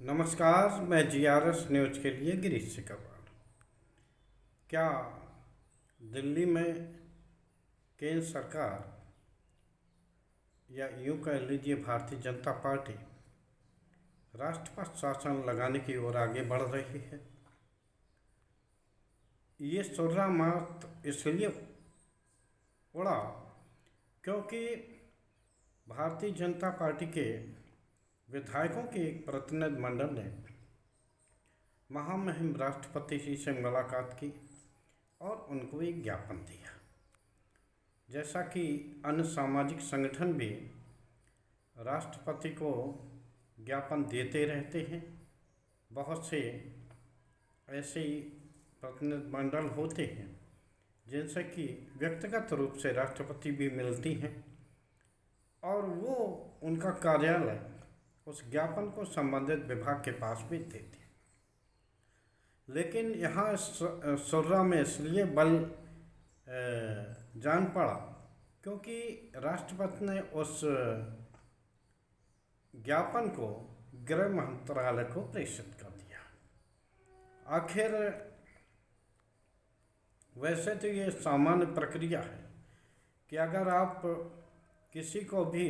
नमस्कार, मैं GRS news के लिए गिरीश सिकरवार। क्या दिल्ली में केंद्र सरकार या यूँ कह लीजिए भारतीय जनता पार्टी राष्ट्रपति शासन लगाने की ओर आगे बढ़ रही है? ये सुर्रा मात्र इसलिए उड़ा क्योंकि भारतीय जनता पार्टी के विधायकों के एक प्रतिनिधि मंडल ने महामहिम राष्ट्रपति जी से मुलाकात की और उनको एक ज्ञापन दिया। जैसा कि अन्य सामाजिक संगठन भी राष्ट्रपति को ज्ञापन देते रहते हैं, बहुत से ऐसे ही प्रतिनिधि मंडल होते हैं जिनसे कि व्यक्तिगत रूप से राष्ट्रपति भी मिलती हैं और वो उनका कार्यालय उस ज्ञापन को संबंधित विभाग के पास भी देते हैं। लेकिन यहाँ सुर्रा में इसलिए बल जान पड़ा क्योंकि राष्ट्रपति ने उस ज्ञापन को गृह मंत्रालय को प्रेषित कर दिया। आखिर वैसे तो ये सामान्य प्रक्रिया है कि अगर आप किसी को भी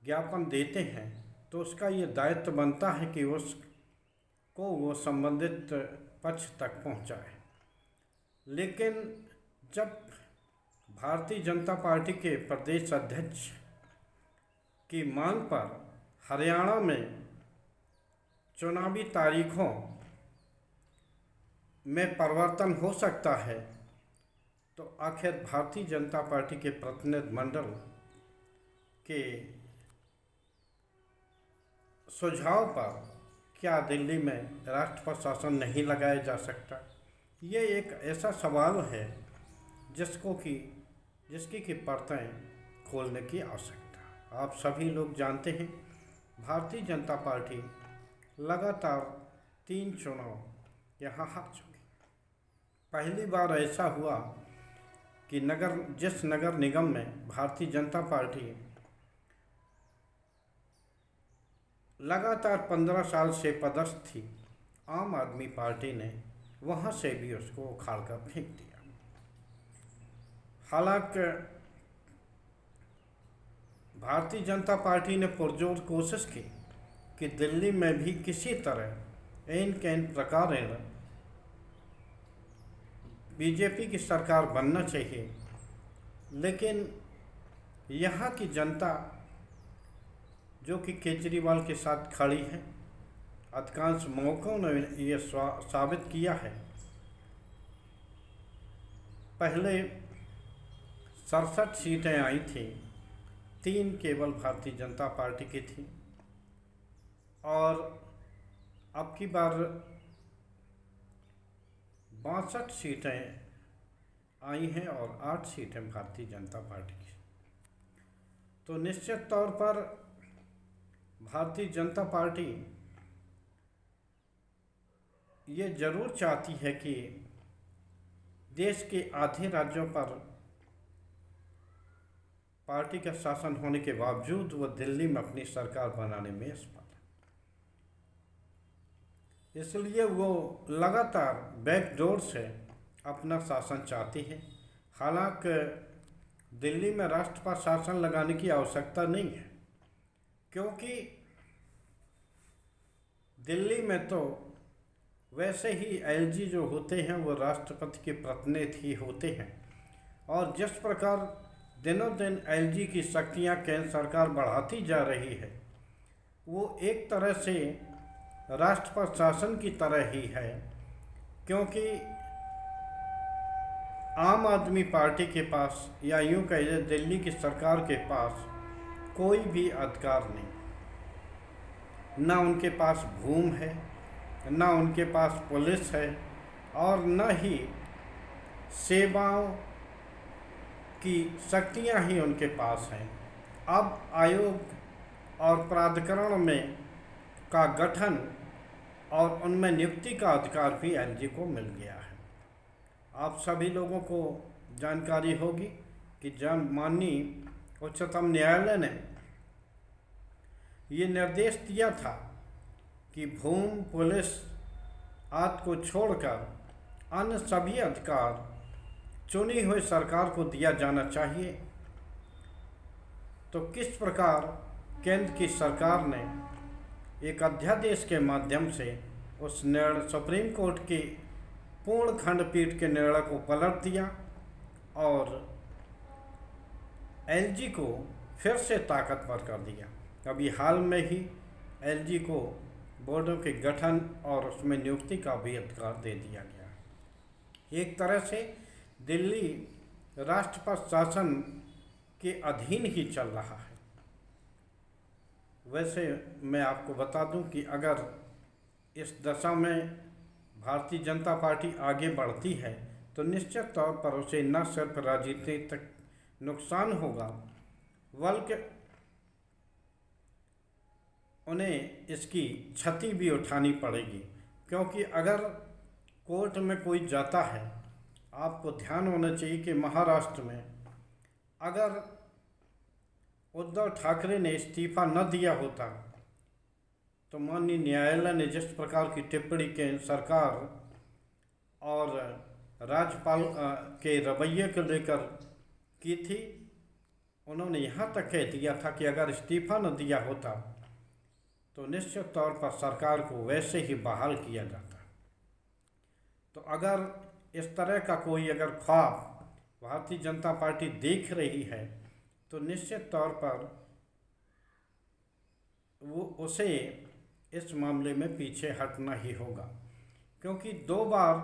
ज्ञापन देते हैं तो उसका ये दायित्व बनता है कि उसको वो संबंधित पक्ष तक पहुंचाए। लेकिन जब भारतीय जनता पार्टी के प्रदेश अध्यक्ष की मांग पर हरियाणा में चुनावी तारीखों में परिवर्तन हो सकता है, तो आखिर भारतीय जनता पार्टी के प्रतिनिधि मंडल के सुझाव पर क्या दिल्ली में राष्ट्रपति शासन नहीं लगाया जा सकता? ये एक ऐसा सवाल है जिसकी की परतें खोलने की आवश्यकता। आप सभी लोग जानते हैं, भारतीय जनता पार्टी लगातार 3 चुनाव यहाँ हार चुकी। पहली बार ऐसा हुआ कि जिस नगर निगम में भारतीय जनता पार्टी लगातार 15 साल से पदस्थ थी, आम आदमी पार्टी ने वहाँ से भी उसको उखाड़ कर फेंक दिया। हालांकि भारतीय जनता पार्टी ने पुरजोर कोशिश की कि दिल्ली में भी किसी तरह एन कैन प्रकार बीजेपी की सरकार बनना चाहिए, लेकिन यहाँ की जनता जो कि केजरीवाल के साथ खड़ी है, अधिकांश मौक़ों ने ये साबित किया है। पहले 67 सीटें आई थी, 3 केवल भारतीय जनता पार्टी की थी और अब की बार 62 सीटें आई हैं और 8 सीटें भारतीय जनता पार्टी की। तो निश्चित तौर पर भारतीय जनता पार्टी ये जरूर चाहती है कि देश के आधे राज्यों पर पार्टी का शासन होने के बावजूद वह दिल्ली में अपनी सरकार बनाने में असफल है। इसलिए वो लगातार बैकडोर से अपना शासन चाहती है। हालांकि दिल्ली में राष्ट्रपति शासन लगाने की आवश्यकता नहीं है, क्योंकि दिल्ली में तो वैसे ही एलजी जो होते हैं वो राष्ट्रपति के प्रतिनिधि ही होते हैं और जिस प्रकार दिनों दिन एलजी की शक्तियां केंद्र सरकार बढ़ाती जा रही है, वो एक तरह से राष्ट्रपति शासन की तरह ही है, क्योंकि आम आदमी पार्टी के पास या यूँ कहिए दिल्ली की सरकार के पास कोई भी अधिकार नहीं, ना उनके पास भूमि है, ना उनके पास पुलिस है और न ही सेवाओं की शक्तियां ही उनके पास हैं। अब आयोग और प्राधिकरण में का गठन और उनमें नियुक्ति का अधिकार भी एलजी को मिल गया है। आप सभी लोगों को जानकारी होगी कि जब माननीय उच्चतम न्यायालय ने ये निर्देश दिया था कि भूमि, पुलिस आदि को छोड़कर अन्य सभी अधिकार चुनी हुई सरकार को दिया जाना चाहिए। तो किस प्रकार केंद्र की सरकार ने एक अध्यादेश के माध्यम से उस निर्णय, सुप्रीम कोर्ट की पूर्ण खंडपीठ के निर्णय को पलट दिया और एलजी को फिर से ताकतवर कर दिया। अभी हाल में ही एलजी को बोर्डों के गठन और उसमें नियुक्ति का भी अधिकार दे दिया गया। एक तरह से दिल्ली राष्ट्रपति शासन के अधीन ही चल रहा है। वैसे मैं आपको बता दूं कि अगर इस दशा में भारतीय जनता पार्टी आगे बढ़ती है तो निश्चित तौर पर उसे न सिर्फ राजनीतिक नुकसान होगा बल्कि उन्हें इसकी क्षति भी उठानी पड़ेगी। क्योंकि अगर कोर्ट में कोई जाता है, आपको ध्यान होना चाहिए कि महाराष्ट्र में अगर उद्धव ठाकरे ने इस्तीफा न दिया होता तो माननीय न्यायालय ने जिस प्रकार की टिप्पणी के सरकार और राज्यपाल के रवैये को लेकर की थी, उन्होंने यहाँ तक कह दिया था कि अगर इस्तीफा न दिया होता तो निश्चित तौर पर सरकार को वैसे ही बहाल किया जाता। तो अगर इस तरह का कोई अगर ख्वाब भारतीय जनता पार्टी देख रही है तो निश्चित तौर पर वो उसे इस मामले में पीछे हटना ही होगा। क्योंकि 2 बार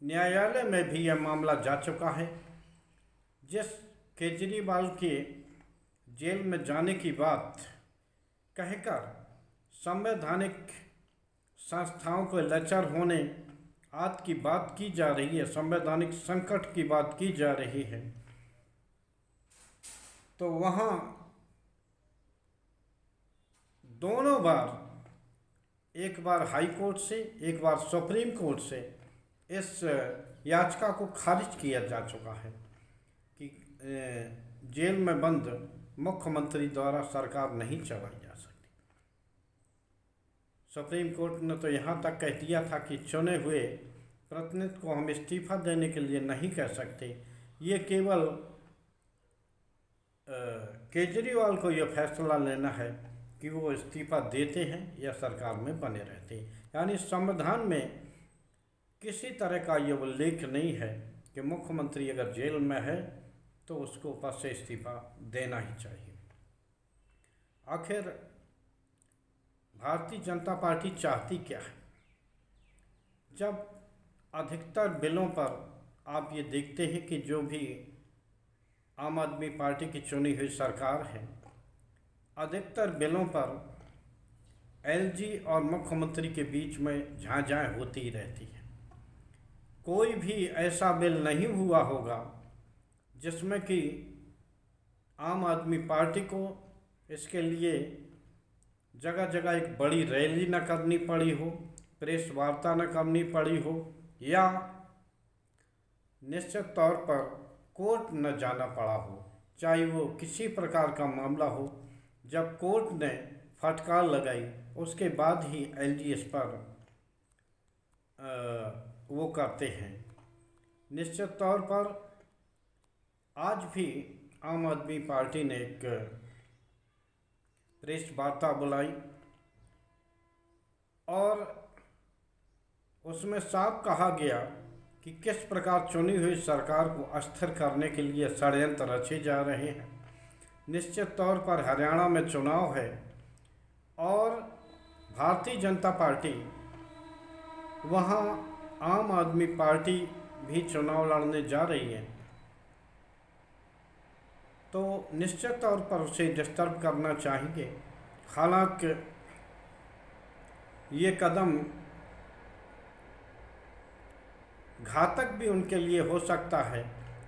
न्यायालय में भी यह मामला जा चुका है। जिस केजरीवाल के जेल में जाने की बात कहकर संवैधानिक संस्थाओं को लचर होने आदि की बात की जा रही है, संवैधानिक संकट की बात की जा रही है, तो वहाँ दोनों बार, एक बार हाई कोर्ट से, एक बार सुप्रीम कोर्ट से इस याचिका को खारिज किया जा चुका है कि जेल में बंद मुख्यमंत्री द्वारा सरकार नहीं चलाई जा सकती। सुप्रीम कोर्ट ने तो यहाँ तक कह दिया था कि चुने हुए प्रतिनिधि को हम इस्तीफा देने के लिए नहीं कह सकते, ये केवल केजरीवाल को यह फैसला लेना है कि वो इस्तीफा देते हैं या सरकार में बने रहते हैं। यानी संविधान में किसी तरह का ये उल्लेख नहीं है कि मुख्यमंत्री अगर जेल में है तो उसको पद से इस्तीफा देना ही चाहिए। आखिर भारतीय जनता पार्टी चाहती क्या है? जब अधिकतर बिलों पर आप ये देखते हैं कि जो भी आम आदमी पार्टी की चुनी हुई सरकार है, अधिकतर बिलों पर एलजी और मुख्यमंत्री के बीच में झांझाएँ होती ही रहती है। कोई भी ऐसा बिल नहीं हुआ होगा जिसमें कि आम आदमी पार्टी को इसके लिए जगह जगह एक बड़ी रैली न करनी पड़ी हो, प्रेस वार्ता न करनी पड़ी हो, या निश्चित तौर पर कोर्ट न जाना पड़ा हो, चाहे वो किसी प्रकार का मामला हो। जब कोर्ट ने फटकार लगाई उसके बाद ही एलजी इस पर वो करते हैं। निश्चित तौर पर आज भी आम आदमी पार्टी ने एक प्रेस वार्ता बुलाई और उसमें साफ कहा गया कि किस प्रकार चुनी हुई सरकार को अस्थिर करने के लिए षड्यंत्र रचे जा रहे हैं। निश्चित तौर पर हरियाणा में चुनाव है और भारतीय जनता पार्टी वहाँ आम आदमी पार्टी भी चुनाव लड़ने जा रही है, तो निश्चित तौर पर उसे डिस्टर्ब करना चाहिए। हालांकि ये कदम घातक भी उनके लिए हो सकता है,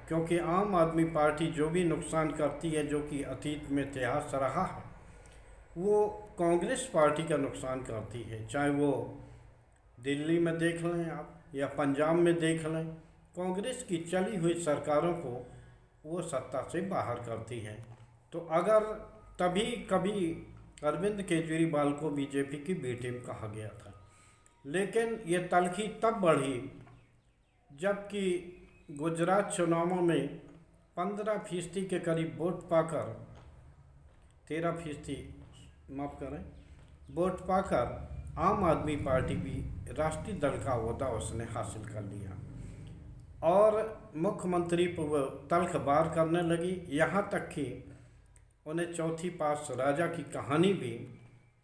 क्योंकि आम आदमी पार्टी जो भी नुकसान करती है, जो कि अतीत में इतिहास रहा है, वो कांग्रेस पार्टी का नुकसान करती है। चाहे वो दिल्ली में देख लें आप या पंजाब में देख लें, कांग्रेस की चली हुई सरकारों को वो सत्ता से बाहर करती है। तो अगर तभी कभी अरविंद केजरीवाल को बीजेपी की बी टीम कहा गया था। लेकिन ये तल्खी तब बढ़ी जबकि गुजरात चुनावों में 15% के करीब वोट पाकर 13%, माफ़ करें, वोट पाकर आम आदमी पार्टी भी राष्ट्रीय दल का ओहदा उसने हासिल कर लिया और मुख्यमंत्री पर वो तल्खबार करने लगी। यहाँ तक कि उन्हें चौथी पास राजा की कहानी भी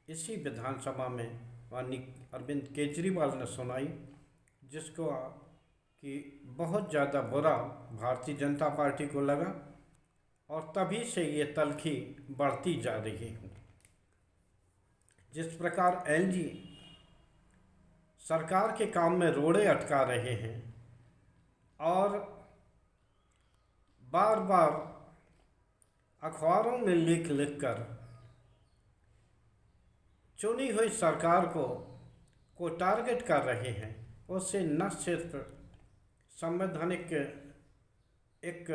इसी विधानसभा में माननीय अरविंद केजरीवाल ने सुनाई, जिसको कि बहुत ज़्यादा बुरा भारतीय जनता पार्टी को लगा और तभी से ये तल्खी बढ़ती जा रही है। जिस प्रकार एलजी सरकार के काम में रोड़े अटका रहे हैं और बार बार अखबारों में लिख कर चुनी हुई सरकार को टारगेट कर रहे हैं, उससे न सिर्फ संवैधानिक एक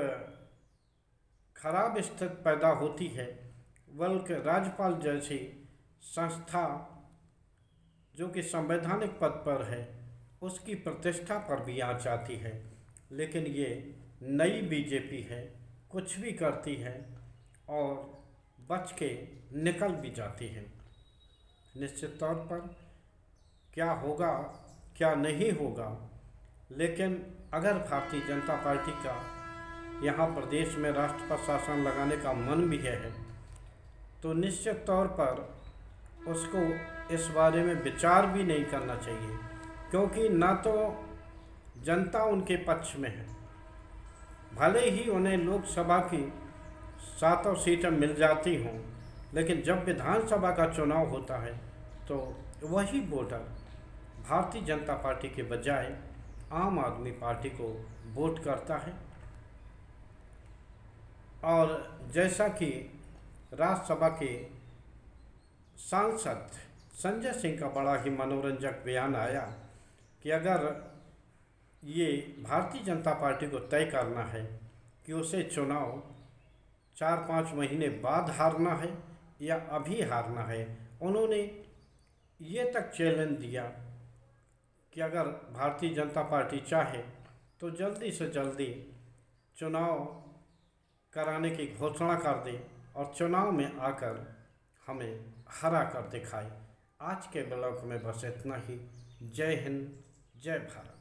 खराब स्थिति पैदा होती है, बल्कि राज्यपाल जैसी संस्था जो कि संवैधानिक पद पर है उसकी प्रतिष्ठा पर भी आँच आती है। लेकिन ये नई बीजेपी है, कुछ भी करती है और बच के निकल भी जाती है। निश्चित तौर पर क्या होगा क्या नहीं होगा, लेकिन अगर भारतीय जनता पार्टी का यहाँ प्रदेश में राष्ट्र पर शासन लगाने का मन भी है तो निश्चित तौर पर उसको इस बारे में विचार भी नहीं करना चाहिए, क्योंकि ना तो जनता उनके पक्ष में है। भले ही उन्हें लोकसभा की 7 सीटें मिल जाती हों, लेकिन जब विधानसभा का चुनाव होता है तो वही वोटर भारतीय जनता पार्टी के बजाय आम आदमी पार्टी को वोट करता है। और जैसा कि राज्यसभा के सांसद संजय सिंह का बड़ा ही मनोरंजक बयान आया कि अगर ये भारतीय जनता पार्टी को तय करना है कि उसे चुनाव 4-5 महीने बाद हारना है या अभी हारना है, उन्होंने ये तक चैलेंज दिया कि अगर भारतीय जनता पार्टी चाहे तो जल्दी से जल्दी चुनाव कराने की घोषणा कर दे और चुनाव में आकर हमें हरा कर दिखाए। आज के ब्लॉग में बस इतना ही। जय हिंद, जय भारत।